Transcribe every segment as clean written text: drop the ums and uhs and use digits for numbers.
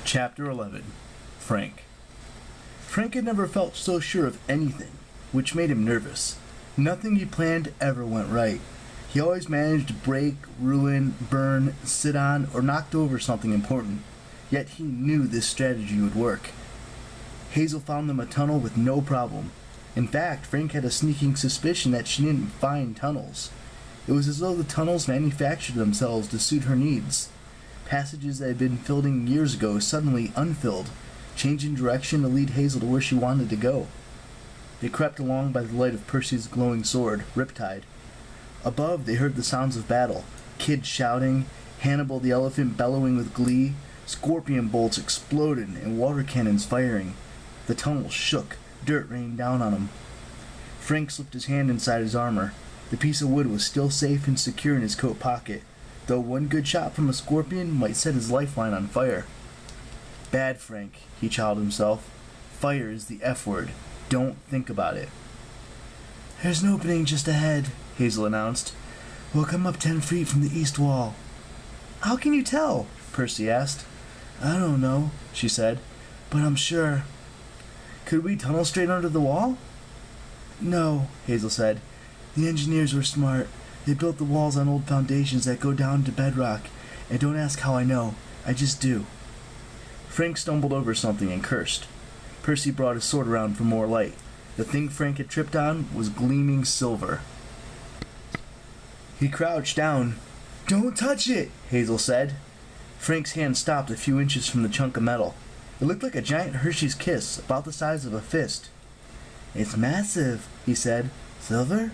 Chapter 11. Frank. Frank had never felt so sure of anything, which made him nervous. Nothing he planned ever went right. He always managed to break, ruin, burn, sit on, or knocked over something important. Yet he knew this strategy would work. Hazel found them a tunnel with no problem. In fact, Frank had a sneaking suspicion that she didn't find tunnels. It was as though the tunnels manufactured themselves to suit her needs. Passages that had been filled in years ago suddenly unfilled, changing direction to lead Hazel to where she wanted to go. They crept along by the light of Percy's glowing sword, Riptide. Above, they heard the sounds of battle, kids shouting, Hannibal the elephant bellowing with glee, scorpion bolts exploded and water cannons firing. The tunnel shook, dirt rained down on him. Frank slipped his hand inside his armor. The piece of wood was still safe and secure in his coat pocket, though one good shot from a scorpion might set his lifeline on fire. Bad, Frank, he chided himself. Fire is the F word. Don't think about it. There's an opening just ahead, Hazel announced. We'll come up 10 feet from the east wall. How can you tell? Percy asked. I don't know, she said, but I'm sure. Could we tunnel straight under the wall? No, Hazel said. The engineers were smart. They built the walls on old foundations that go down to bedrock, and don't ask how I know. I just do. Frank stumbled over something and cursed. Percy brought his sword around for more light. The thing Frank had tripped on was gleaming silver. He crouched down. Don't touch it, Hazel said. Frank's hand stopped a few inches from the chunk of metal. It looked like a giant Hershey's Kiss, about the size of a fist. It's massive, he said. Silver?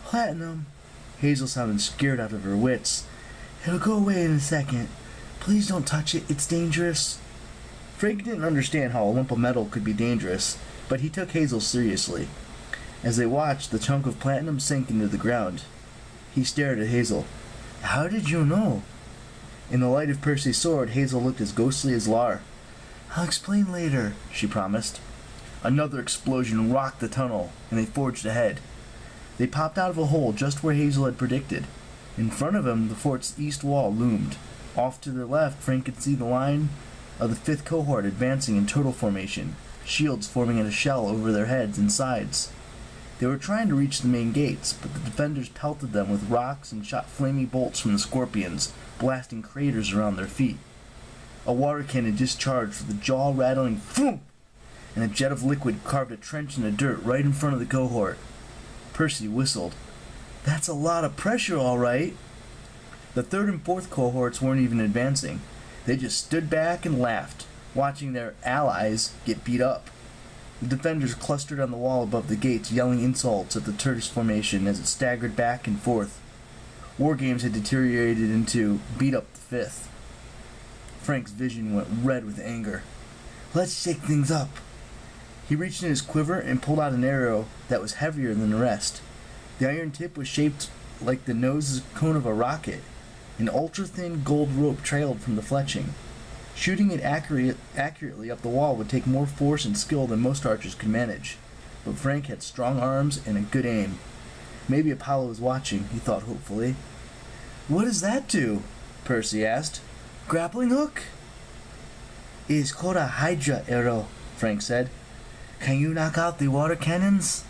Platinum. Hazel sounded scared out of her wits. It'll go away in a second. Please don't touch it. It's dangerous. Frank didn't understand how a lump of metal could be dangerous, but he took Hazel seriously. As they watched, the chunk of platinum sank into the ground. He stared at Hazel. How did you know? In the light of Percy's sword, Hazel looked as ghostly as Lar. I'll explain later, she promised. Another explosion rocked the tunnel, and they forged ahead. They popped out of a hole just where Hazel had predicted. In front of him, the fort's east wall loomed. Off to their left, Frank could see the line of the 5th cohort advancing in turtle formation, shields forming in a shell over their heads and sides. They were trying to reach the main gates, but the defenders pelted them with rocks and shot flaming bolts from the scorpions, blasting craters around their feet. A water cannon discharged with a jaw-rattling thump, and a jet of liquid carved a trench in the dirt right in front of the cohort. Percy whistled. That's a lot of pressure, all right. The 3rd and 4th cohorts weren't even advancing. They just stood back and laughed, watching their allies get beat up. The defenders clustered on the wall above the gates, yelling insults at the Turtis formation as it staggered back and forth. War games had deteriorated into beat up the 5th. Frank's vision went red with anger. Let's shake things up. He reached in his quiver and pulled out an arrow that was heavier than the rest. The iron tip was shaped like the nose cone of a rocket. An ultra-thin gold rope trailed from the fletching. Shooting it accurately up the wall would take more force and skill than most archers could manage. But Frank had strong arms and a good aim. Maybe Apollo was watching, he thought hopefully. What does that do? Percy asked. Grappling hook? It's called a Hydra arrow, Frank said. Can you knock out the water cannons?